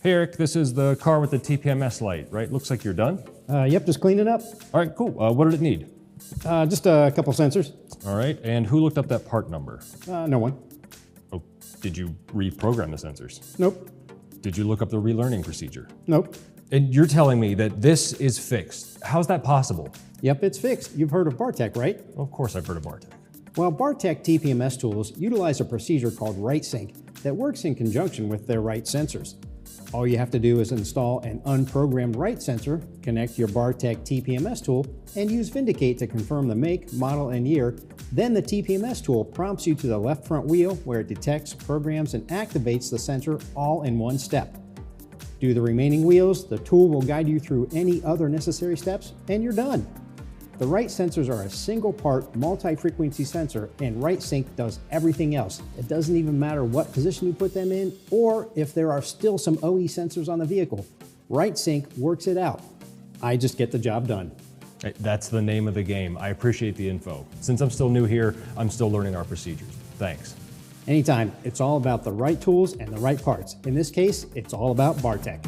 Hey Eric, this is the car with the TPMS light, right? Looks like you're done. Yep, just cleaned it up. All right, cool. What did it need? Just a couple sensors. All right, and who looked up that part number? No one. Oh, did you reprogram the sensors? Nope. Did you look up the relearning procedure? Nope. And you're telling me that this is fixed. How's that possible? Yep, it's fixed. You've heard of Bartec, right? Well, of course I've heard of Bartec. Well, Bartec TPMS tools utilize a procedure called right sync that works in conjunction with their right sensors. All you have to do is install an unprogrammed right sensor, connect your Bartec TPMS tool, and use Vindicate to confirm the make, model, and year. Then the TPMS tool prompts you to the left front wheel where it detects, programs, and activates the sensor all in one step. Do the remaining wheels, the tool will guide you through any other necessary steps, and you're done. The right sensors are a single part multi-frequency sensor, and right sync does everything else. It doesn't even matter what position you put them in or if there are still some OE sensors on the vehicle. Right sync works it out. I just get the job done. Hey, that's the name of the game. I appreciate the info. Since I'm still new here, I'm still learning our procedures. Thanks. Anytime, it's all about the right tools and the right parts. In this case, it's all about Bartec.